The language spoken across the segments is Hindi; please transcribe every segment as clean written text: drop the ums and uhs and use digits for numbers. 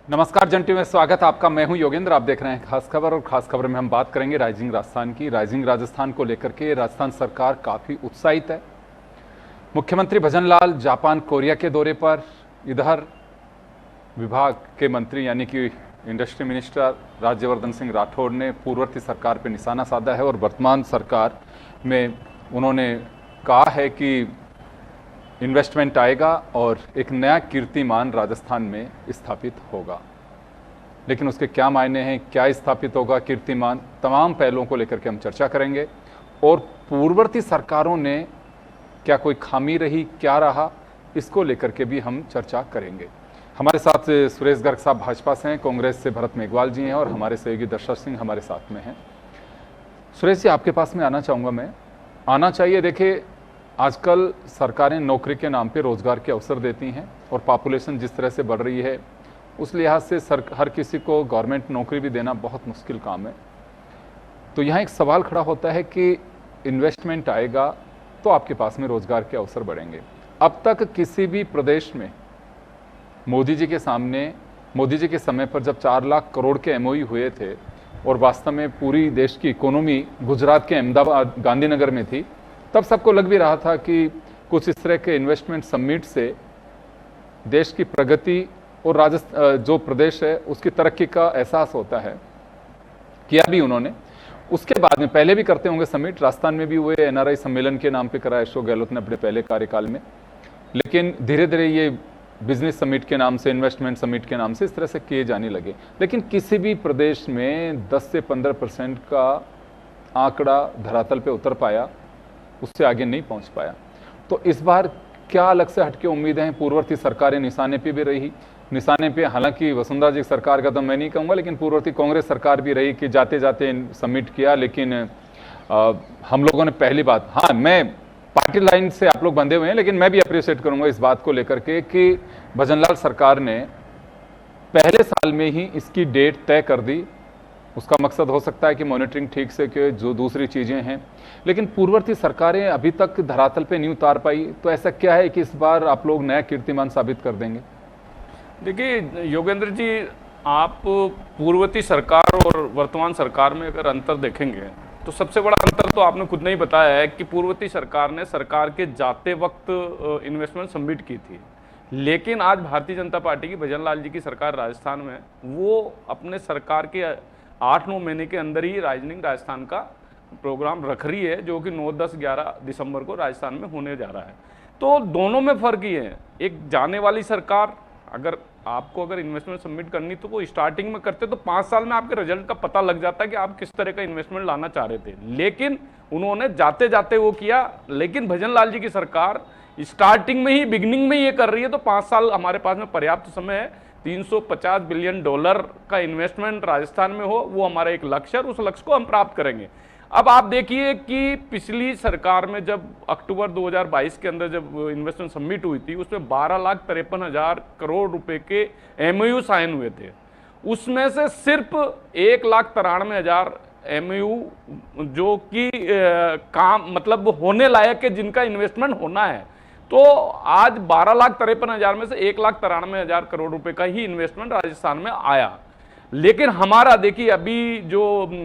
नमस्कार जंटी में स्वागत आपका। मैं हूं योगेंद्र। आप देख रहे हैं खास खबर और खास खबर में हम बात करेंगे राइजिंग राजस्थान की। राइजिंग राजस्थान को लेकर के राजस्थान सरकार काफ़ी उत्साहित है। मुख्यमंत्री भजनलाल जापान कोरिया के दौरे पर, इधर विभाग के मंत्री यानी कि इंडस्ट्री मिनिस्टर राज्यवर्धन सिंह राठौड़ ने पूर्ववर्ती सरकार पर निशाना साधा है और वर्तमान सरकार में उन्होंने कहा है कि इन्वेस्टमेंट आएगा और एक नया कीर्तिमान राजस्थान में स्थापित होगा। लेकिन उसके क्या मायने हैं, क्या स्थापित होगा कीर्तिमान, तमाम पहलुओं को लेकर के हम चर्चा करेंगे। और पूर्ववर्ती सरकारों ने क्या कोई खामी रही, क्या रहा, इसको लेकर के भी हम चर्चा करेंगे। हमारे साथ सुरेश गर्ग साहब भाजपा से हैं, कांग्रेस से भरत मेघवाल जी हैं और हमारे सहयोगी दर्शक सिंह हमारे साथ में हैं। सुरेश जी, आपके पास में आना चाहूँगा। मैं आना चाहिए। देखिए, आजकल सरकारें नौकरी के नाम पे रोज़गार के अवसर देती हैं और पॉपुलेशन जिस तरह से बढ़ रही है उस लिहाज से हर किसी को गवर्नमेंट नौकरी भी देना बहुत मुश्किल काम है। तो यहाँ एक सवाल खड़ा होता है कि इन्वेस्टमेंट आएगा तो आपके पास में रोज़गार के अवसर बढ़ेंगे। अब तक किसी भी प्रदेश में मोदी जी के समय पर जब 4 लाख करोड़ के MOU हुए थे और वास्तव में पूरी देश की इकोनॉमी गुजरात के अहमदाबाद गांधीनगर में थी, तब सबको लग भी रहा था कि कुछ इस तरह के इन्वेस्टमेंट समिट से देश की प्रगति और राजस्थान जो प्रदेश है उसकी तरक्की का एहसास होता है। किया भी उन्होंने। उसके बाद में पहले भी करते होंगे समिट, राजस्थान में भी हुए, NRI सम्मेलन के नाम पे करा अशोक गहलोत ने अपने पहले कार्यकाल में। लेकिन धीरे धीरे ये बिजनेस समिट के नाम से, इन्वेस्टमेंट समिट के नाम से इस तरह से किए जाने लगे। लेकिन किसी भी प्रदेश में 10 से 15% का आंकड़ा धरातल पे उतर पाया, उससे आगे नहीं पहुंच पाया। तो इस बार क्या अलग से हटके उम्मीदें हैं? पूर्ववर्ती सरकारें निशाने पे भी रही, निशाने पे हालांकि वसुंधरा जी सरकार का तो मैं नहीं कहूँगा, लेकिन पूर्ववर्ती कांग्रेस सरकार भी रही कि जाते जाते सबमिट किया। लेकिन हम लोगों ने पहली बात, हाँ, मैं पार्टी लाइन से आप लोग बंधे हुए हैं, लेकिन मैं भी अप्रिशिएट करूंगा इस बात को लेकर के कि भजनलाल सरकार ने पहले साल में ही इसकी डेट तय कर दी। उसका मकसद हो सकता है कि मॉनिटरिंग ठीक से कि जो दूसरी चीज़ें हैं, लेकिन पूर्ववर्ती सरकारें अभी तक धरातल पे नहीं उतार पाई। तो ऐसा क्या है कि इस बार आप लोग नया कीर्तिमान साबित कर देंगे? देखिए योगेंद्र जी, आप पूर्ववर्ती सरकार और वर्तमान सरकार में अगर अंतर देखेंगे तो सबसे बड़ा अंतर तो आपने खुद ने ही बताया है कि पूर्ववर्ती सरकार ने सरकार के जाते वक्त इन्वेस्टमेंट सबमिट की थी। लेकिन आज भारतीय जनता पार्टी की भजनलाल जी की सरकार राजस्थान में, वो अपने सरकार के 8-9 महीने के अंदर ही राइजिंग राजस्थान का प्रोग्राम रख रही है, जो कि 9, 10, 11 दिसंबर को राजस्थान में होने जा रहा है। तो दोनों में फ़र्क ये है, एक जाने वाली सरकार, अगर इन्वेस्टमेंट सबमिट करनी तो वो स्टार्टिंग में करते तो 5 साल में आपके रिजल्ट का पता लग जाता है कि आप किस तरह का इन्वेस्टमेंट लाना चाह रहे थे। लेकिन उन्होंने जाते जाते वो किया। लेकिन भजनलाल जी की सरकार स्टार्टिंग में ही, बिगिनिंग में ये कर रही है, तो 5 साल हमारे पास में पर्याप्त समय है। 350 बिलियन डॉलर का इन्वेस्टमेंट राजस्थान में हो, वो हमारा एक लक्ष्य है, उस लक्ष्य को हम प्राप्त करेंगे। अब आप देखिए कि पिछली सरकार में जब अक्टूबर 2022 के अंदर जब इन्वेस्टमेंट सबमिट हुई थी, उसमें 12,53,000 करोड़ रुपए के MOU साइन हुए थे। उसमें से सिर्फ 1,93,000 MOU जो कि काम मतलब होने लायक है, जिनका इन्वेस्टमेंट होना है। तो आज 12,53,000 में से 1,93,000 करोड़ रुपए का ही इन्वेस्टमेंट राजस्थान में आया। लेकिन हमारा देखिए, अभी जो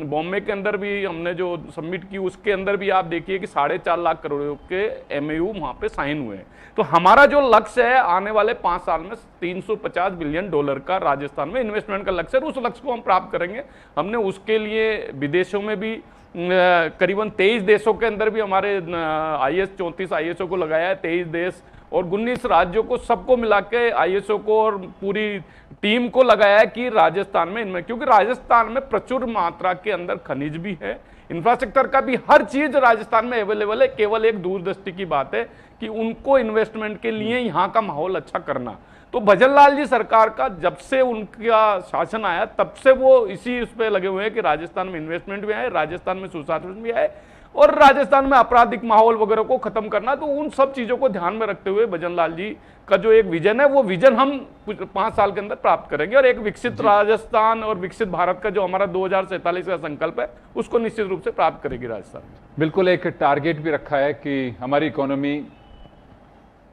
बॉम्बे के अंदर भी हमने जो सबमिट की, उसके अंदर भी आप देखिए कि 4.5 लाख करोड़ के MOU वहां पे साइन हुए हैं। तो हमारा जो लक्ष्य है आने वाले 5 साल में 350 बिलियन डॉलर का राजस्थान में इन्वेस्टमेंट का लक्ष्य है। उस लक्ष्य को हम प्राप्त करेंगे। हमने उसके लिए विदेशों में भी करीबन 23 देशों के अंदर भी हमारे 34 ISO को लगाया है। 23 देश और 19 राज्यों को, सबको मिला के ISO को और पूरी टीम को लगाया है कि राजस्थान में इनमें, क्योंकि राजस्थान में प्रचुर मात्रा के अंदर खनिज भी है, इंफ्रास्ट्रक्चर का भी, हर चीज राजस्थान में अवेलेबल है। केवल एक दूरदृष्टि की बात है कि उनको इन्वेस्टमेंट के लिए यहाँ का माहौल अच्छा करना। तो भजनलाल जी सरकार का जब से उनका शासन आया तब से वो इसी उस पर लगे हुए हैं कि राजस्थान में इन्वेस्टमेंट भी आए, राजस्थान में सुशासन भी आए और राजस्थान में आपराधिक माहौल वगैरह को खत्म करना। तो उन सब चीजों को ध्यान में रखते हुए भजनलाल जी का जो एक विजन है, वो विजन हम 5 साल के अंदर प्राप्त करेंगे और एक विकसित राजस्थान और विकसित भारत का जो हमारा 2047 का संकल्प है, उसको निश्चित रूप से प्राप्त करेगी राजस्थान। बिल्कुल, एक टारगेट भी रखा है कि हमारी इकोनॉमी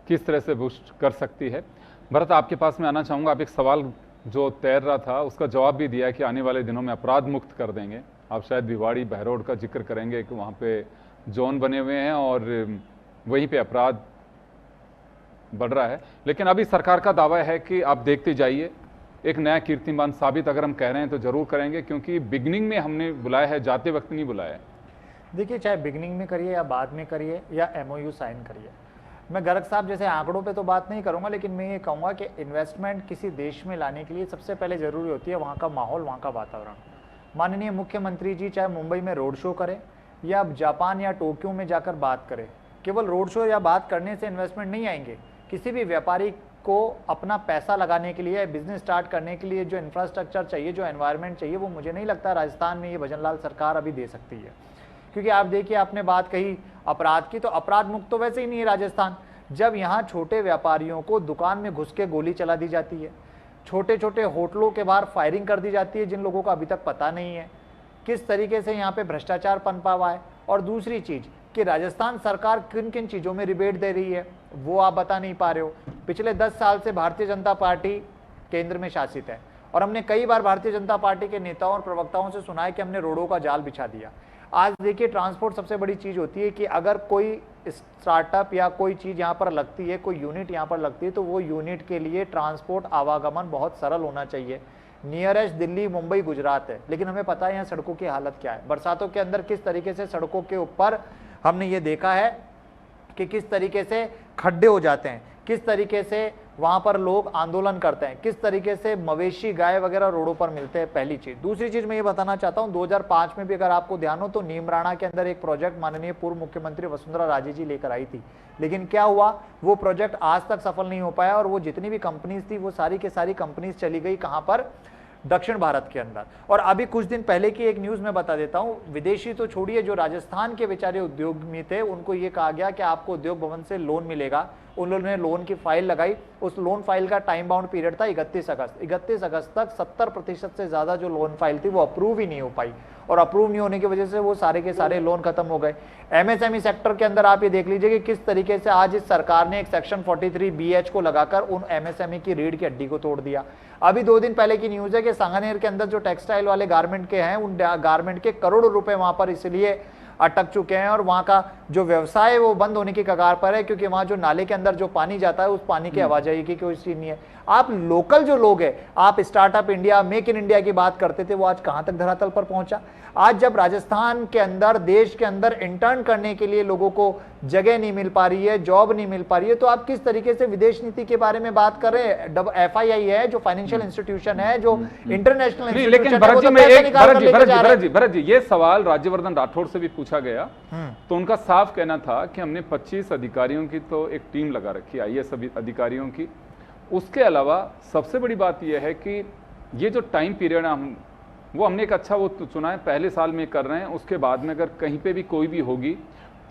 किस तरह से बूस्ट कर सकती है। भरत, आपके पास में आना चाहूँगा। आप एक सवाल जो तैर रहा था उसका जवाब भी दिया कि आने वाले दिनों में अपराध मुक्त कर देंगे। आप शायद भिवाड़ी बहरोड का जिक्र करेंगे कि वहाँ पे जोन बने हुए हैं और वहीं पे अपराध बढ़ रहा है। लेकिन अभी सरकार का दावा है कि आप देखते जाइए, एक नया कीर्तिमान साबित अगर हम कह रहे हैं तो जरूर करेंगे, क्योंकि बिगनिंग में हमने बुलाया है, जाते वक्त नहीं बुलाया है। देखिए, चाहे बिगनिंग में करिए या बाद में करिए या एमओयू साइन करिए, मैं गर्ग साहब जैसे आंकड़ों पे तो बात नहीं करूंगा, लेकिन मैं ये कहूँगा कि इन्वेस्टमेंट किसी देश में लाने के लिए सबसे पहले ज़रूरी होती है वहाँ का माहौल, वहाँ का वातावरण। माननीय मुख्यमंत्री जी चाहे मुंबई में रोड शो करें या जापान या टोक्यो में जाकर बात करें, केवल रोड शो या बात करने से इन्वेस्टमेंट नहीं आएंगे। किसी भी व्यापारी को अपना पैसा लगाने के लिए, बिजनेस स्टार्ट करने के लिए जो इंफ्रास्ट्रक्चर चाहिए, जो एनवायरनमेंट चाहिए, वो मुझे नहीं लगता राजस्थान में ये भजनलाल सरकार अभी दे सकती है। क्योंकि आप देखिए, आपने बात कही अपराध की, तो अपराध मुक्त तो वैसे ही नहीं है राजस्थान। जब यहाँ छोटे व्यापारियों को दुकान में घुस के गोली चला दी जाती है, छोटे छोटे होटलों के बाहर फायरिंग कर दी जाती है जिन लोगों का अभी तक पता नहीं है, किस तरीके से यहाँ पे भ्रष्टाचार पनपा हुआ है। और दूसरी चीज कि राजस्थान सरकार किन किन चीज़ों में रिबेट दे रही है वो आप बता नहीं पा रहे हो। पिछले 10 साल से भारतीय जनता पार्टी केंद्र में शासित है और हमने कई बार भारतीय जनता पार्टी के नेताओं और प्रवक्ताओं से सुना है कि हमने रोडों का जाल बिछा दिया। आज देखिए, ट्रांसपोर्ट सबसे बड़ी चीज़ होती है कि अगर कोई स्टार्टअप या कोई चीज़ यहाँ पर लगती है, कोई यूनिट यहाँ पर लगती है, तो वो यूनिट के लिए ट्रांसपोर्ट आवागमन बहुत सरल होना चाहिए। नियरेस्ट दिल्ली, मुंबई, गुजरात है, लेकिन हमें पता है यहाँ सड़कों की हालत क्या है। बरसातों के अंदर किस तरीके से सड़कों के ऊपर हमने ये देखा है कि किस तरीके से खड्डे हो जाते हैं, किस तरीके से वहां पर लोग आंदोलन करते हैं, किस तरीके से मवेशी, गाय वगैरह रोडों पर मिलते हैं। पहली चीज। दूसरी चीज मैं ये बताना चाहता हूं, 2005 में भी अगर आपको ध्यान हो तो नीमराणा के अंदर एक प्रोजेक्ट माननीय पूर्व मुख्यमंत्री वसुंधरा राजे जी लेकर आई थी, लेकिन क्या हुआ, वो प्रोजेक्ट आज तक सफल नहीं हो पाया और वो जितनी भी कंपनीज थी वो सारी के सारी कंपनीज चली गई कहां पर, दक्षिण भारत के अंदर। और अभी कुछ दिन पहले की एक न्यूज में बता देता हूं, विदेशी तो छोड़िए, जो राजस्थान के बेचारे उद्योगी थे उनको ये कहा गया कि आपको उद्योग भवन से लोन मिलेगा। उन लोगों ने लोन की फाइल लगाई, उस लोन फाइल का टाइम बाउंड पीरियड था 31 अगस्त। 31 अगस्त तक 70% से ज्यादा जो लोन फाइल थी वो अप्रूव ही नहीं हो पाई और अप्रूव नहीं होने की वजह से वो सारे के सारे लोन खत्म हो गए। एमएसएमई सेक्टर के अंदर आप ये देख लीजिए कि किस तरीके से आज इस सरकार ने एक सेक्शन 43BH को लगाकर उन एमएसएमई की रीढ़ की हड्डी को तोड़ दिया। अभी 2 दिन पहले की न्यूज है कि सांगानेर के अंदर जो टेक्सटाइल वाले गारमेंट के हैं, उन गारमेंट के करोड़ों रुपए वहां पर इसलिए अटक चुके हैं और वहां का जो व्यवसाय है वो बंद होने की कगार पर है, क्योंकि वहां जो नाले के अंदर जो पानी जाता है उस पानी की आवाजाही की कोई चीज नहीं है। आप लोकल जो लोग हैं, आप startup India, make in India की बात करते थे, वो आज कहां तक धरातल पर पहुंचा। आज जब राजस्थान के अंदर, देश के अंदर इंटर्न करने के लिए लोगों को जगह नहीं मिल पा रही है, जॉब नहीं मिल पा रही है, तो आप किस तरीके से विदेश नीति के बारे में बात कर रहे हैं। FII है जो फाइनेंशियल इंस्टीट्यूशन है, जो इंटरनेशनल लेकिन भरत जी, ये सवाल राज्यवर्धन राठौड़ से भी पूछा गया तो उनका साफ कहना था कि हमने 25 अधिकारियों की तो एक टीम लगा रखी है, IAS अधिकारियों की। उसके अलावा सबसे बड़ी बात यह है कि ये जो टाइम पीरियड है वो हमने एक अच्छा वो चुना है, पहले साल में कर रहे हैं। उसके बाद में अगर कहीं पे भी कोई भी होगी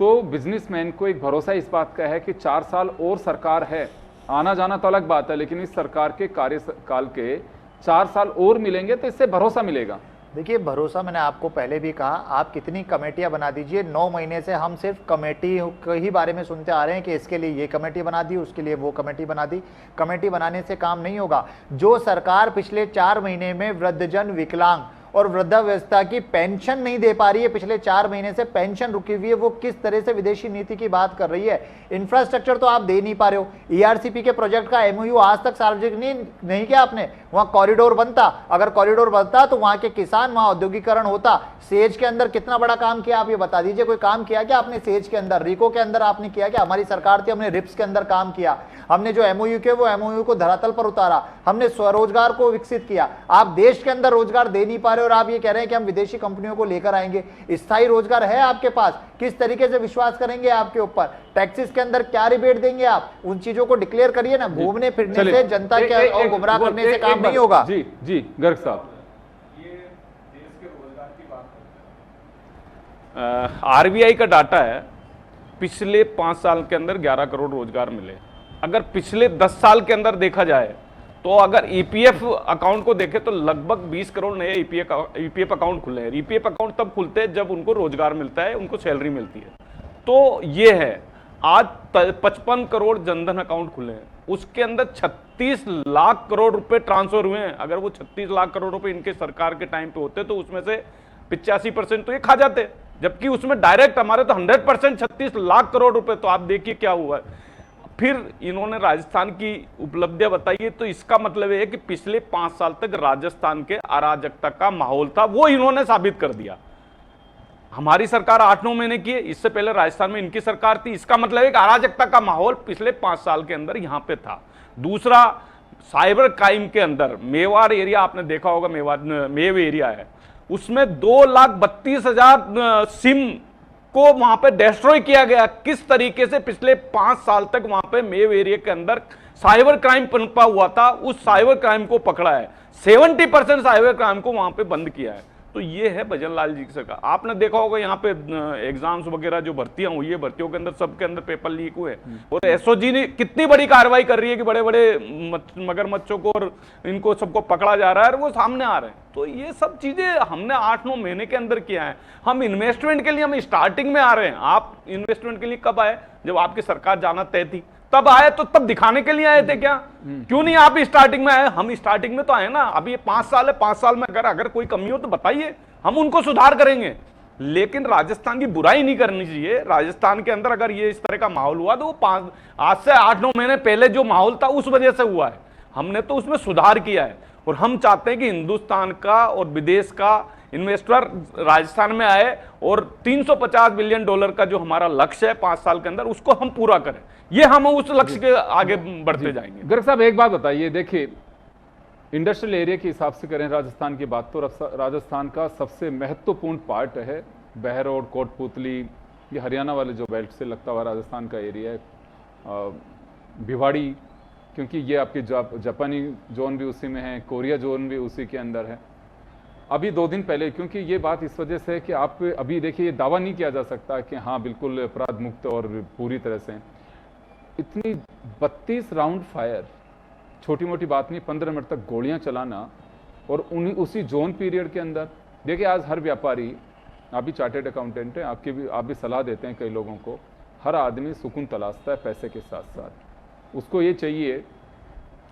तो बिजनेसमैन को एक भरोसा इस बात का है कि 4 साल और सरकार है, आना जाना तो अलग बात है, लेकिन इस सरकार के कार्यकाल के 4 साल और मिलेंगे तो इससे भरोसा मिलेगा। देखिए, भरोसा मैंने आपको पहले भी कहा, आप कितनी कमेटियां बना दीजिए, 9 महीने से हम सिर्फ कमेटी के ही बारे में सुनते आ रहे हैं कि इसके लिए ये कमेटी बना दी, उसके लिए वो कमेटी बना दी। कमेटी बनाने से काम नहीं होगा। जो सरकार पिछले 4 महीने में वृद्धजन, विकलांग और वृद्धावस्था की पेंशन नहीं दे पा रही है, पिछले 4 महीने से पेंशन रुकी हुई है, वो किस तरह से विदेशी नीति की बात कर रही है। इंफ्रास्ट्रक्चर तो आप दे नहीं पा रहे हो। ERCP के प्रोजेक्ट का MOU आज तक सार्वजनिक नहीं किया आपने। वहां कॉरिडोर बनता, अगर कॉरिडोर बनता तो वहां के किसान, वहां औद्योगिकरण होता। सेज के अंदर कितना बड़ा काम किया आप ये बता दीजिए। कोई काम किया क्या आपने सेज के अंदर? रिको के अंदर आपने किया क्या? हमारी सरकार थी, हमने रिप्स के अंदर काम किया। हमने जो MOU के वो MOU को धरातल पर उतारा, हमने स्वरोजगार को विकसित किया। आप देश के अंदर रोजगार दे नहीं पा रहे और आप ये कह रहे हैं कि हम विदेशी कंपनियों को लेकर आएंगे। स्थायी रोजगार है आपके पास? किस तरीके से विश्वास करेंगे आपके ऊपर? टैक्सेस के अंदर क्या रिबेट देंगे आप? उन चीजों को डिक्लेयर करिए ना। घूमने फिरने से, जनता के और गुमराह करने से काम नहीं होगा। जी गर्ग साहब, ये देश के रोजगार की बात करते हैं। RBI का डाटा है, पिछले 5 साल के अंदर 11 करोड़ रोजगार मिले। अगर पिछले 10 साल के अंदर देखा जाए तो अगर EPF अकाउंट को देखें तो लगभग 20 करोड़ नए EPF अकाउंट खुले हैं। EPF अकाउंट तब खुलते हैं जब उनको रोजगार मिलता है, उनको सैलरी मिलती है। तो ये है। आज 55 करोड़ जनधन अकाउंट खुले हैं, उसके अंदर 36 लाख करोड़ रुपए ट्रांसफर हुए हैं। अगर वो 36 लाख करोड़ रुपए इनके सरकार के टाइम पे होते तो उसमें से 85% तो ये खा जाते, जबकि उसमें डायरेक्ट हमारे तो 100% 36 लाख करोड़ रुपए। तो आप देखिए क्या हुआ है। फिर इन्होंने राजस्थान की उपलब्धियां बताई है, तो इसका मतलब है कि पिछले 5 साल तक राजस्थान के अराजकता का माहौल था, वो इन्होंने साबित कर दिया। हमारी सरकार 8-9 महीने की है, इससे पहले राजस्थान में इनकी सरकार थी। इसका मतलब है कि अराजकता का माहौल पिछले 5 साल के अंदर यहां पे था। दूसरा, साइबर क्राइम के अंदर मेवाड़ एरिया आपने देखा होगा, मेव एरिया है, उसमें 2,32,000 सिम को वहां पे डिस्ट्रॉय किया गया। किस तरीके से पिछले 5 साल तक वहां पे मेव एरिया के अंदर साइबर क्राइम पनपा हुआ था, उस साइबर क्राइम को पकड़ा है। 70% साइबर क्राइम को वहां पे बंद किया है। तो ये है भजन लाल जी की सरकार। आपने देखा होगा यहाँ पे एग्जाम्स वगैरह जो भर्तियां हुई है, भर्तियों के अंदर सबके अंदर पेपर लीक हुए, और एसओजी ने कितनी बड़ी कार्रवाई कर रही है कि बड़े बड़े मगरमच्छों को और इनको सबको पकड़ा जा रहा है और वो सामने आ रहे हैं। तो ये सब चीजें हमने 8-9 महीने के अंदर किया है। हम इन्वेस्टमेंट के लिए हम स्टार्टिंग में आ रहे हैं। आप इन्वेस्टमेंट के लिए कब आए? जब आपकी सरकार जाना तय थी, तब आए। तो तब दिखाने के लिए आए थे क्या? क्यों नहीं आप स्टार्टिंग में आए? हम स्टार्टिंग में तो आए ना। अभी ये 5 साल है, 5 साल में अगर कोई कमी हो तो बताइए, हम उनको सुधार करेंगे। लेकिन राजस्थान की बुराई नहीं करनी चाहिए। राजस्थान के अंदर अगर ये इस तरह का माहौल हुआ तो वो आज से 8-9 महीने पहले जो माहौल था उस वजह से हुआ है। हमने तो उसमें सुधार किया है, और हम चाहते हैं कि हिंदुस्तान का और विदेश का इन्वेस्टर राजस्थान में आए, और $350 बिलियन का जो हमारा लक्ष्य है 5 साल के अंदर, उसको हम पूरा करें। ये हम उस लक्ष्य के आगे बढ़ते जाएंगे। गर्ग साहब, एक बात बताइए, देखिए इंडस्ट्रियल एरिया के हिसाब से करें राजस्थान की बात, तो राजस्थान का सबसे महत्वपूर्ण पार्ट है बहरौड़, कोटपुतली, ये हरियाणा वाले जो बेल्ट से लगता हुआ राजस्थान का एरिया है, भिवाड़ी, क्योंकि ये आपकी जापानी जोन भी उसी में है, कोरिया जोन भी उसी के अंदर है। अभी 2 दिन पहले, क्योंकि ये बात इस वजह से है कि आप अभी देखिए, ये दावा नहीं किया जा सकता कि हाँ बिल्कुल अपराध मुक्त और पूरी तरह से, इतनी 32 राउंड फायर, छोटी मोटी बात नहीं, 15 मिनट तक गोलियां चलाना, और उसी जोन पीरियड के अंदर। देखिए आज हर व्यापारी, आप भी चार्टेड अकाउंटेंट हैं, आप भी सलाह देते हैं कई लोगों को, हर आदमी सुकून तलाशता है पैसे के साथ साथ, उसको ये चाहिए।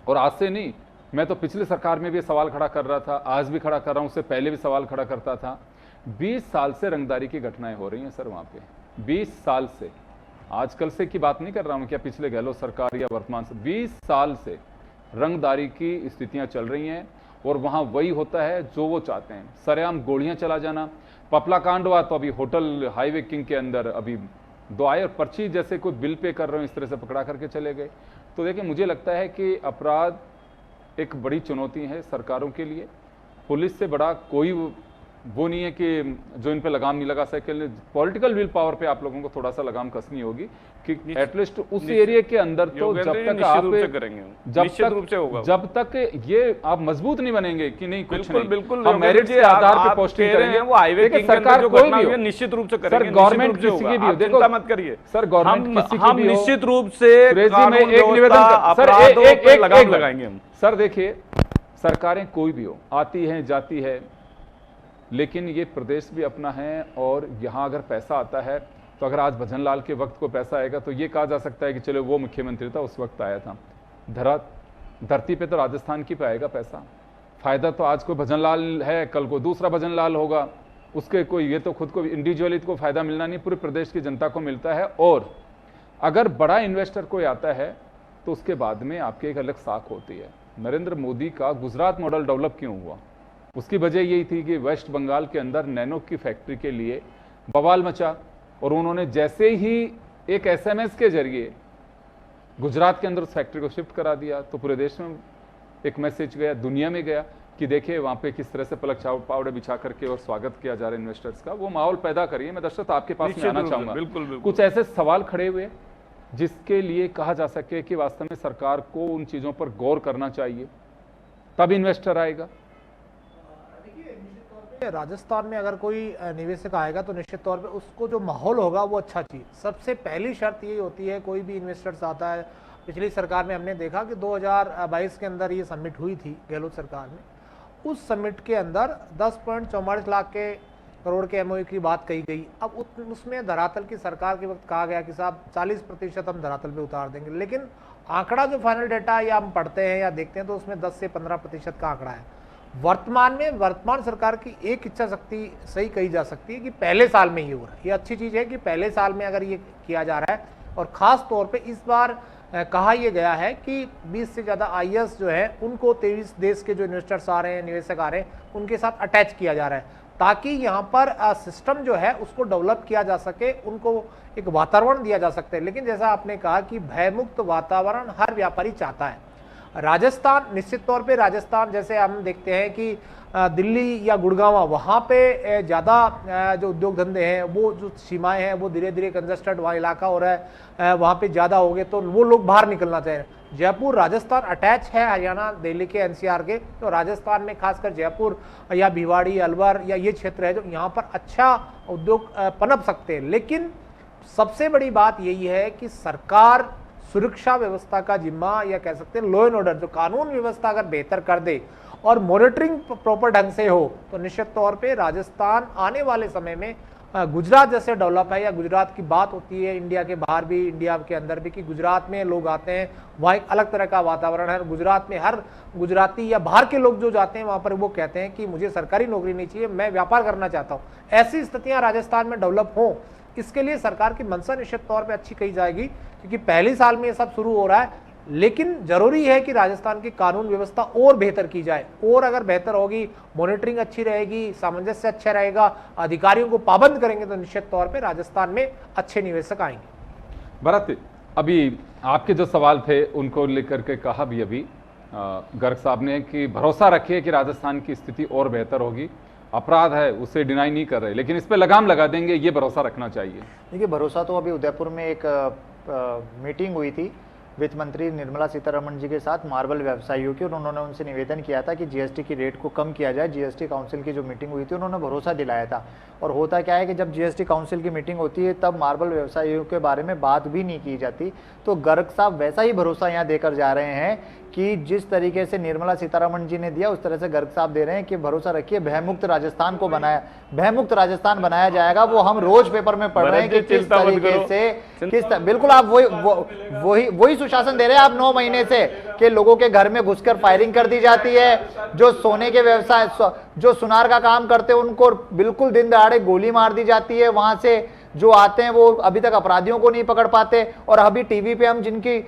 और आज से नहीं, मैं तो पिछले सरकार में भी सवाल खड़ा कर रहा था, आज भी खड़ा कर रहा हूं, उससे पहले भी सवाल खड़ा करता था। 20 साल से रंगदारी की घटनाएं हो रही हैं सर वहां पे, 20 साल से। आजकल से की बात नहीं कर रहा हूं, क्या पिछले गहलोत सरकार या वर्तमान से, 20 साल से रंगदारी की स्थितियां चल रही हैं, और वहां वही होता है जो वो चाहते हैं, सरेआम गोलियां चला जाना। पपला कांड हुआ तो अभी होटल हाईवे किंग के अंदर अभी 2 आए, और पर्ची जैसे कोई बिल पे कर रहे हो इस तरह से पकड़ा करके चले गए। तो देखिए, मुझे लगता है कि अपराध एक बड़ी चुनौती है सरकारों के लिए। पुलिस से बड़ा कोई वो नहीं है कि जो इन पे लगाम नहीं लगा सके। पॉलिटिकल विल पावर पे आप लोगों को थोड़ा सा लगाम कसनी होगी कि एटलीस्ट उस एरिया के अंदर तो जब तक आप जब तक ये आप मजबूत नहीं बनेंगे कि नहीं कुछ नहीं, बिल्कुल हम मेरिट के आधार पे पोस्टिंग करेंगे। वो हाईवे की सरकार कोई भी हो, निश्चित रूप से करेंगे। सर गवर्नमेंट किसी की भी हो, देखो मत करिए सर, गवर्नमेंट किसी की भी हो, निश्चित रूप से एक निवेदन सर, लगाम लगाएंगे हम। सर देखिए, सरकारें कोई भी हो, आती हैं जाती है, लेकिन ये प्रदेश भी अपना है, और यहाँ अगर पैसा आता है तो अगर आज भजन लाल के वक्त को पैसा आएगा तो ये कहा जा सकता है कि चलो वो मुख्यमंत्री था उस वक्त आया था। धरती पे तो राजस्थान की पे आएगा पैसा। फायदा तो आज कोई भजन लाल है, कल को दूसरा भजन लाल होगा, उसके कोई, ये तो खुद को इंडिविजुअली को फायदा मिलना नहीं, पूरे प्रदेश की जनता को मिलता है। और अगर बड़ा इन्वेस्टर कोई आता है तो उसके बाद में आपकी एक अलग साख होती है। नरेंद्र मोदी का गुजरात मॉडल डेवलप क्यों हुआ? उसकी वजह यही थी कि वेस्ट बंगाल के अंदर नैनो की फैक्ट्री के लिए बवाल मचा, और उन्होंने जैसे ही एक एसएमएस के जरिए गुजरात के अंदर उस फैक्ट्री को शिफ्ट करा दिया, तो पूरे देश में एक मैसेज गया, दुनिया में गया कि देखिए वहां पे किस तरह से पलक पावड़े बिछा करके और स्वागत किया जा रहा है इन्वेस्टर्स का। वो माहौल पैदा करिए। मैं दर्शक आपके पास में आना चाहूंगा, बिल्कुल कुछ ऐसे सवाल खड़े हुए जिसके लिए कहा जा सके कि वास्तव में सरकार को उन चीजों पर गौर करना चाहिए, तब इन्वेस्टर आएगा। राजस्थान में अगर कोई निवेशक आएगा तो निश्चित तौर पे उसको जो माहौल होगा वो अच्छा चाहिए। सबसे पहली शर्त यही होती है, कोई भी इन्वेस्टर्स आता है। पिछली सरकार में हमने देखा कि 2022 के अंदर ये समिट हुई थी गहलोत सरकार में। उस समिट के अंदर 10.44 लाख के करोड़ के एमओयू की बात कही गई। अब उसमें धरातल की सरकार के वक्त कहा गया कि साहब 40% हम धरातल पे उतार देंगे, लेकिन आंकड़ा जो फाइनल डेटा या हम पढ़ते हैं या देखते हैं तो उसमें 10 से 15% का आंकड़ा है। वर्तमान में वर्तमान सरकार की एक इच्छा शक्ति सही कही जा सकती है कि पहले साल में ही हो रहा है। ये अच्छी चीज़ है कि पहले साल में अगर ये किया जा रहा है, और ख़ास तौर पे इस बार कहा यह गया है कि 20 से ज़्यादा आईएएस जो है उनको 23 देश के जो इन्वेस्टर्स आ रहे हैं, निवेशक आ रहे हैं, उनके साथ अटैच किया जा रहा है, ताकि यहाँ पर सिस्टम जो है उसको डेवलप किया जा सके, उनको एक वातावरण दिया जा सकता है। लेकिन जैसा आपने कहा कि भयमुक्त वातावरण हर व्यापारी चाहता है। राजस्थान, निश्चित तौर पे राजस्थान, जैसे हम देखते हैं कि दिल्ली या गुड़गांव, वहाँ पे ज़्यादा जो उद्योग धंधे हैं, वो जो सीमाएं हैं वो धीरे धीरे कंजस्टेड वहाँ इलाका हो रहा है, वहाँ पे ज़्यादा हो गए तो वो लोग बाहर निकलना चाह रहे हैं। जयपुर राजस्थान अटैच है हरियाणा दिल्ली के एनसीआर के, तो राजस्थान में खासकर जयपुर या भिवाड़ी, अलवर या ये क्षेत्र है जो यहाँ पर अच्छा उद्योग पनप सकते हैं। लेकिन सबसे बड़ी बात यही है कि सरकार सुरक्षा व्यवस्था का जिम्मा, या कह सकते हैं लॉ एंड ऑर्डर, जो कानून व्यवस्था अगर बेहतर कर दे और मॉनिटरिंग प्रॉपर ढंग से हो, तो निश्चित तौर पे राजस्थान आने वाले समय में गुजरात जैसे डेवलप है, या गुजरात की बात होती है इंडिया के बाहर भी, इंडिया के अंदर भी, कि गुजरात में लोग आते हैं, वहाँ एक अलग तरह का वातावरण है। गुजरात में हर गुजराती या बाहर के लोग जो जाते हैं वहाँ पर वो कहते हैं कि मुझे सरकारी नौकरी नहीं चाहिए, मैं व्यापार करना चाहता हूँ। ऐसी स्थितियाँ राजस्थान में डेवलप हों, इसके लिए सरकार की मंशा निश्चित तौर पे अच्छी कही जाएगी, क्योंकि पहले साल में ये सब शुरू हो रहा है। लेकिन जरूरी है कि राजस्थान की कानून व्यवस्था और बेहतर की जाए, और अगर बेहतर होगी, मॉनिटरिंग अच्छी रहेगी, सामंजस्य अच्छा रहेगा, अधिकारियों को पाबंद करेंगे, तो निश्चित तौर पे राजस्थान में अच्छे निवेशक आएंगे। भरत, अभी आपके जो सवाल थे उनको लेकर के कहा भी अभी गर्ग साहब ने कि भरोसा रखिए कि राजस्थान की स्थिति और बेहतर होगी। अपराध है उसे डिनाई नहीं कर रहे, लेकिन इस पे लगाम लगा देंगे, ये भरोसा रखना चाहिए। देखिए, भरोसा तो अभी उदयपुर में एक मीटिंग हुई थी वित्त मंत्री निर्मला सीतारमण जी के साथ मार्बल व्यवसायियों की, और उन्होंने उनसे निवेदन किया था कि जीएसटी की रेट को कम किया जाए। जीएसटी काउंसिल की जो मीटिंग हुई थी, उन्होंने भरोसा दिलाया था। और होता क्या है कि जब जीएसटी काउंसिल की मीटिंग होती है तब मार्बल व्यवसायियों के बारे में बात भी नहीं की जाती। तो गर्ग साहब वैसा ही भरोसा यहाँ देकर जा रहे हैं कि जिस तरीके से निर्मला सीतारमण जी ने दिया, उस तरह से गर्ग साहब दे रहे हैं कि भरोसा रखिए, भयमुक्त राजस्थान को भयमुक्त राजस्थान बनाया जाएगा। वो हम रोज पेपर में पढ़ रहे हैं कि किस तरीके से बिल्कुल आप वही सुशासन दे रहे हैं आप 9 महीने से, कि लोगों के घर में घुसकर फायरिंग कर दी जाती है। जो सोने के व्यवसाय, जो सुनार का काम करते हैं, उनको बिल्कुल दिन दहाड़े गोली मार दी जाती है। वहां से जो आते हैं वो अभी तक अपराधियों को नहीं पकड़ पाते। और अभी टीवी पे हम जिनकी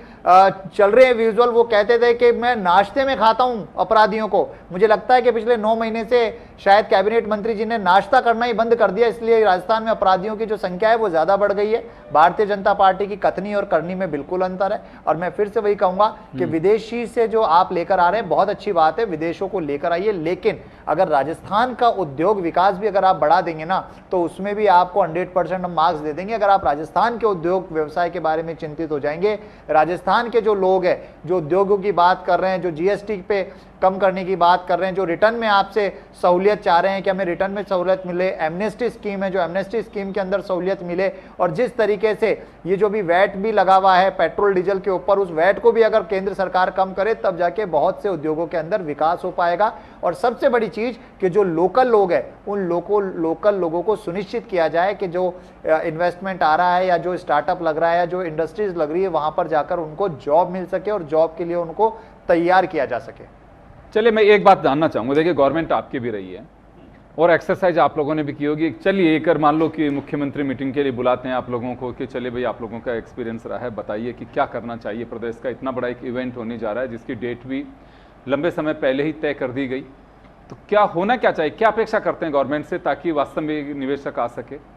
चल रहे हैं विजुअल, वो कहते थे कि मैं नाश्ते में खाता हूं अपराधियों को। मुझे लगता है कि पिछले 9 महीने से शायद कैबिनेट मंत्री जी ने नाश्ता करना ही बंद कर दिया, इसलिए राजस्थान में अपराधियों की जो संख्या है वो ज्यादा बढ़ गई है। भारतीय जनता पार्टी की कथनी और करनी में बिल्कुल अंतर है। और मैं फिर से वही कहूंगा कि विदेशी से जो आप लेकर आ रहे हैं बहुत अच्छी बात है, विदेशों को लेकर आइए, लेकिन अगर राजस्थान का उद्योग विकास भी अगर आप बढ़ा देंगे ना, तो उसमें भी आपको 100% मार्क्स दे देंगे। अगर आप राजस्थान के उद्योग व्यवसाय के बारे में चिंतित हो जाएंगे, राजस्थान के जो लोग हैं जो उद्योगों की बात कर रहे हैं, जो जीएसटी पे कम करने की बात कर रहे हैं, जो रिटर्न में आपसे सहूलियत चाह रहे हैं कि हमें रिटर्न में सहूलियत मिले, एमनेस्टी स्कीम है, जो एमनेस्टी स्कीम के अंदर सहूलियत मिले, और जिस तरीके से ये जो भी वैट भी लगा हुआ है पेट्रोल डीजल के ऊपर, उस वैट को भी अगर केंद्र सरकार कम करे, तब जाके बहुत से उद्योगों के अंदर विकास हो पाएगा। और सबसे बड़ी चीज कि जो लोकल लोग हैं, उन लोकल लोगों को सुनिश्चित किया जाए कि जो इन्वेस्टमेंट आ रहा है या जो स्टार्टअप लग रहा है या जो इंडस्ट्रीज लग रही है, वहां पर जाकर उनको जॉब मिल सके और जॉब के लिए उनको तैयार किया जा सके। चलिए, मैं एक बात जानना चाहूंगा। देखिए, गवर्नमेंट आपकी भी रही है और एक्सरसाइज आप लोगों ने भी की होगी। चलिए, एक मान लो कि मुख्यमंत्री मीटिंग के लिए बुलाते हैं आप लोगों को कि चलिए भाई, आप लोगों का एक्सपीरियंस रहा है, बताइए कि क्या करना चाहिए प्रदेश का। इतना बड़ा एक इवेंट होने जा रहा है जिसकी डेट भी लंबे समय पहले ही तय कर दी गई, तो क्या होना क्या चाहिए, क्या अपेक्षा करते हैं गवर्नमेंट से ताकि वास्तव में निवेशक आ सके?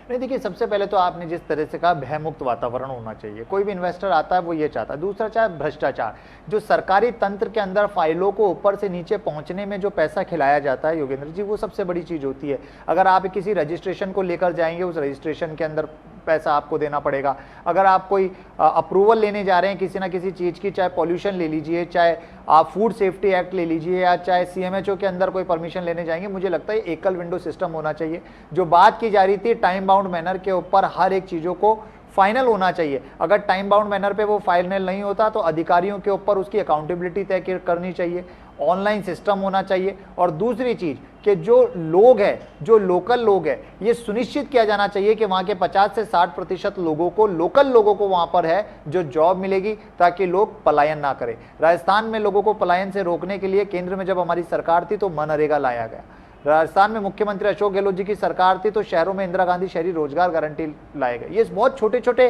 नहीं, देखिए, सबसे पहले तो आपने जिस तरह से कहा, भयमुक्त वातावरण होना चाहिए। कोई भी इन्वेस्टर आता है वो ये चाहता है। दूसरा, चाहे भ्रष्टाचार, जो सरकारी तंत्र के अंदर फाइलों को ऊपर से नीचे पहुंचने में जो पैसा खिलाया जाता है योगेंद्र जी, वो सबसे बड़ी चीज होती है। अगर आप किसी रजिस्ट्रेशन को लेकर जाएंगे, उस रजिस्ट्रेशन के अंदर पैसा आपको देना पड़ेगा। अगर आप कोई अप्रूवल लेने जा रहे हैं किसी ना किसी चीज की, चाहे पॉल्यूशन ले लीजिए, चाहे आप फूड सेफ्टी एक्ट ले लीजिए, या चाहे सीएमएचओ के अंदर कोई परमिशन लेने जाएंगे, मुझे लगता है एकल विंडो सिस्टम होना चाहिए। जो बात की जा रही थी टाइम बाउंड मैनर के ऊपर, हर एक चीजों को फाइनल होना चाहिए। अगर टाइम बाउंड मैनर पे वो फाइनल नहीं होता तो अधिकारियों के ऊपर उसकी अकाउंटेबिलिटी तय करनी चाहिए, ऑनलाइन सिस्टम होना चाहिए। और दूसरी चीज कि जो लोग हैं, जो लोकल लोग हैं, ये सुनिश्चित किया जाना चाहिए कि वहां के 50 से 60% लोगों को, लोकल लोगों को वहां पर है जो जॉब मिलेगी, ताकि लोग पलायन ना करें। राजस्थान में लोगों को पलायन से रोकने के लिए केंद्र में जब हमारी सरकार थी तो मनरेगा लाया गया। राजस्थान में मुख्यमंत्री अशोक गहलोत जी की सरकार थी तो शहरों में इंदिरा गांधी शहरी रोजगार गारंटी लाए गए। ये बहुत छोटे छोटे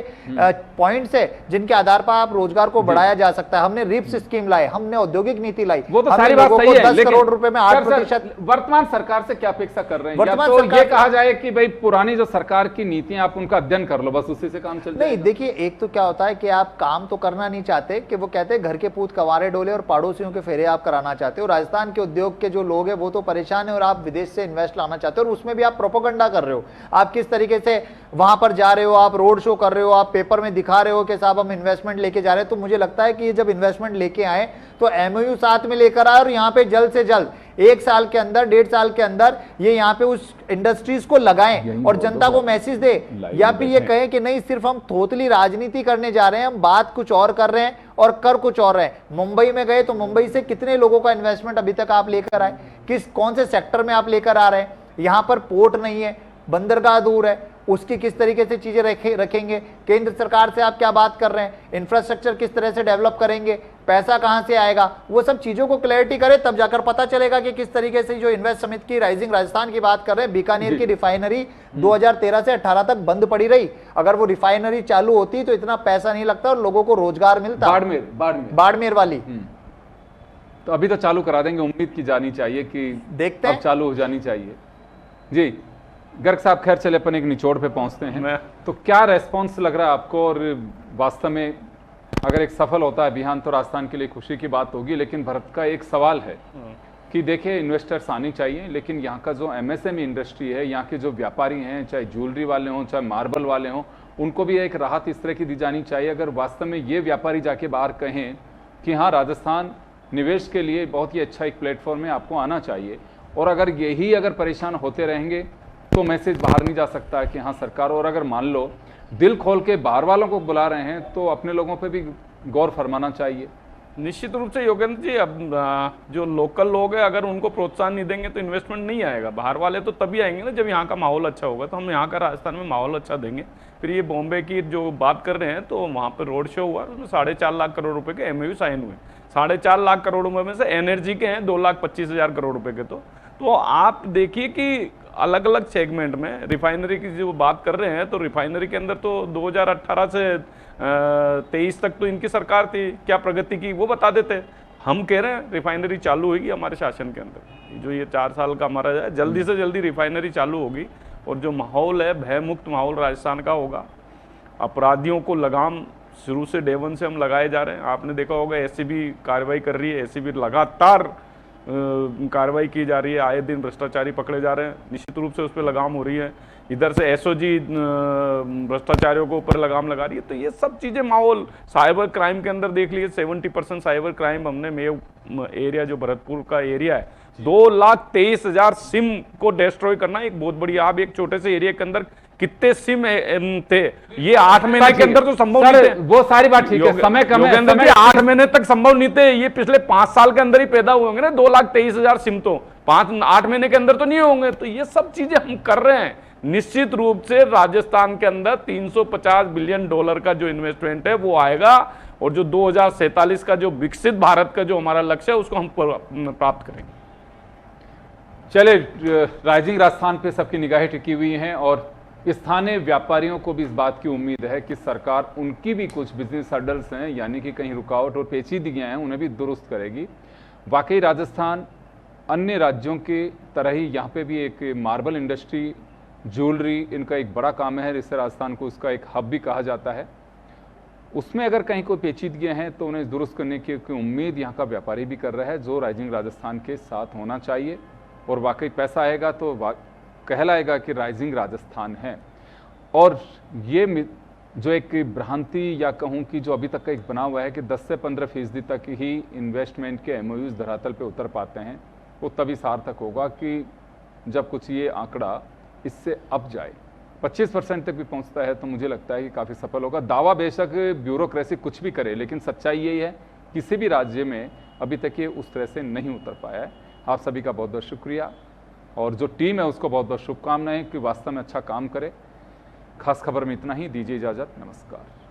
पॉइंट्स है जिनके आधार पर आप रोजगार को बढ़ाया जा सकता है। हमने रिप्स स्कीम लाए, हमने औद्योगिक नीति लाई, वो तो सारी बात सही है, 10 करोड़ रुपए में 8%। वर्तमान सरकार से क्या अपेक्षा कर रहे हैं? वर्तमान या तो सरकार ये कहा जाए कि भाई पुरानी जो सरकार की नीतियां आप उनका अध्ययन कर लो, बस उसी से काम चल नहीं, देखिए एक तो क्या होता है कि आप काम तो करना नहीं चाहते, कि वो कहते हैं घर के पूत कवारे डोले और पड़ोसियों के फेरे आप कराना चाहते हो। राजस्थान के उद्योग के जो लोग हैं वो तो परेशान है और आप विदेश से इन्वेस्ट लाना चाहते हो और उसमें भी आप प्रोपोगंडा कर रहे हो। आप किस तरीके से वहां पर जा रहे हो, आप रोड शो कर रहे हो, आप पेपर में दिखा रहे हो कि साहब हम इन्वेस्टमेंट लेके जा रहे हैं। तो मुझे लगता है कि ये जब इन्वेस्टमेंट लेके आए तो एमओयू साथ में लेकर आए और यहाँ पे जल्द से जल्द 1 साल के अंदर, 1.5 साल के अंदर ये यहाँ पे उस इंडस्ट्रीज को लगाएं और जनता को मैसेज दे। या फिर ये कहें कि नहीं, सिर्फ हम थोतली राजनीति करने जा रहे हैं, हम बात कुछ और कर रहे हैं और कर कुछ और रहे हैं। मुंबई में गए तो मुंबई से कितने लोगों का इन्वेस्टमेंट अभी तक आप लेकर आए, कौन से सेक्टर में आप लेकर आ रहे हैं? यहाँ पर पोर्ट नहीं है, बंदरगाह दूर है, उसकी किस तरीके से चीजें रखेंगे? केंद्र सरकार से आप क्या बात कर रहे हैं? इंफ्रास्ट्रक्चर किस तरह से डेवलप करेंगे? पैसा कहां से आएगा? वो सब चीजों को क्लैरिटी करें, तब जाकर पता चलेगा कि किस तरीके से जो इन्वेस्ट समिति की राइजिंग राजस्थान की बात कर रहे हैं, बीकानेर की रिफाइनरी 2013 से 18 तक बंद पड़ी रही। अगर वो रिफाइनरी चालू होती तो इतना पैसा नहीं लगता और लोगों को रोजगार मिलता। बाड़मेर वाली तो अभी तो चालू करा देंगे, उम्मीद की जानी चाहिए कि देखते हैं, अब चालू हो जानी चाहिए। जी गर्ग साहब, खैर चले अपन एक निचोड़ पे पहुंचते हैं। तो क्या रेस्पॉन्स लग रहा है आपको? और वास्तव में अगर एक सफल होता है अभियान तो राजस्थान के लिए खुशी की बात होगी, लेकिन भारत का एक सवाल है कि देखिए इन्वेस्टर्स आने चाहिए, लेकिन यहाँ का जो एमएसएमई इंडस्ट्री है, यहाँ के जो व्यापारी हैं, चाहे ज्वेलरी वाले हों, चाहे मार्बल वाले हों, उनको भी एक राहत इस तरह की दी जानी चाहिए। अगर वास्तव में ये व्यापारी जाके बाहर कहें कि हाँ राजस्थान निवेश के लिए बहुत ही अच्छा एक प्लेटफॉर्म है, आपको आना चाहिए, और अगर यही अगर परेशान होते रहेंगे तो मैसेज बाहर नहीं जा सकता है कि हाँ सरकार, और अगर मान लो दिल खोल के बाहर वालों को बुला रहे हैं तो अपने लोगों पे भी गौर फरमाना चाहिए। निश्चित रूप से योगेंद्र जी, अब जो लोकल लोग हैं अगर उनको प्रोत्साहन नहीं देंगे तो इन्वेस्टमेंट नहीं आएगा। बाहर वाले तो तभी आएंगे ना जब यहाँ का माहौल अच्छा होगा। तो हम यहाँ का राजस्थान में माहौल अच्छा देंगे। फिर ये बॉम्बे की जो बात कर रहे हैं तो वहाँ पर रोड शो हुआ, उसमें 4.5 लाख करोड़ रुपए के एमओयू साइन हुए। 4.5 लाख करोड़ रुपए में से एनर्जी के हैं 2,25,000 करोड़ रुपए के। तो आप देखिए कि अलग अलग सेगमेंट में रिफाइनरी की जो बात कर रहे हैं, तो रिफाइनरी के अंदर तो 2018 से 23 तक तो इनकी सरकार थी, क्या प्रगति की वो बता देते। हम कह रहे हैं रिफाइनरी चालू होगी हमारे शासन के अंदर। जो ये 4 साल का हमारा है, जल्दी से जल्दी रिफाइनरी चालू होगी और जो माहौल है भयमुक्त माहौल राजस्थान का होगा। अपराधियों को लगाम शुरू से डे 1 से हम लगाए जा रहे हैं। आपने देखा होगा एसीबी कार्रवाई कर रही है, एसीबी लगातार कार्रवाई की जा रही है, आए दिन भ्रष्टाचारी पकड़े जा रहे हैं, निश्चित रूप से उस पर लगाम हो रही है। इधर से एसओजी भ्रष्टाचारियों को ऊपर लगाम लगा रही है। तो ये सब चीज़ें माहौल, साइबर क्राइम के अंदर देख लीजिए 70% साइबर क्राइम हमने मेव एरिया जो भरतपुर का एरिया है, 2,23,000 सिम को डिस्ट्रॉय करना एक बहुत बड़ी। आप एक छोटे से एरिया के अंदर कितने सिम थे, ये 8 महीने के अंदर तो संभव नहीं थे। वो सारी बात ठीक है, समय कम है, समय 8 महीने तक संभव नहीं थे। ये पिछले 5 साल के अंदर ही पैदा हुए होंगे ना 2,23,000 सिम, तो 8 महीने के अंदर तो नहीं होंगे। तो ये सब चीजें हम कर रहे हैं। निश्चित रूप से राजस्थान के अंदर 350 बिलियन डॉलर का जो इन्वेस्टमेंट है वो आएगा और जो 2047 का जो विकसित भारत का जो हमारा लक्ष्य है उसको हम प्राप्त करेंगे। चले, राइजिंग राजस्थान पे सबकी निगाहें टिकी हुई हैं और स्थानीय व्यापारियों को भी इस बात की उम्मीद है कि सरकार उनकी भी कुछ बिजनेस हर्डल्स हैं, यानी कि कहीं रुकावट और पेचीदगियां हैं, उन्हें भी दुरुस्त करेगी। वाकई राजस्थान अन्य राज्यों के तरह ही यहाँ पे भी एक मार्बल इंडस्ट्री, ज्वेलरी, इनका एक बड़ा काम है, जिससे राजस्थान को उसका एक हब भी कहा जाता है। उसमें अगर कहीं कोई पेचीदगियां हैं तो उन्हें दुरुस्त करने की उम्मीद यहाँ का व्यापारी भी कर रहा है, जो राइजिंग राजस्थान के साथ होना चाहिए। और वाकई पैसा आएगा तो कहलाएगा कि राइजिंग राजस्थान है। और ये जो एक भ्रांति या कहूँ कि जो अभी तक का एक बना हुआ है कि 10 से 15% तक ही इन्वेस्टमेंट के एमओयूज धरातल पे उतर पाते हैं, वो तभी सार्थक होगा कि जब कुछ ये आंकड़ा इससे अप जाए। 25% तक भी पहुंचता है तो मुझे लगता है कि काफ़ी सफल होगा। दावा बेशक ब्यूरोक्रेसी कुछ भी करे, लेकिन सच्चाई यही है किसी भी राज्य में अभी तक ये उस तरह से नहीं उतर पाया है। आप सभी का बहुत बहुत शुक्रिया और जो टीम है उसको बहुत बहुत शुभकामनाएं कि वास्तव में अच्छा काम करे। खास खबर में इतना ही, दीजिए इजाज़त, नमस्कार।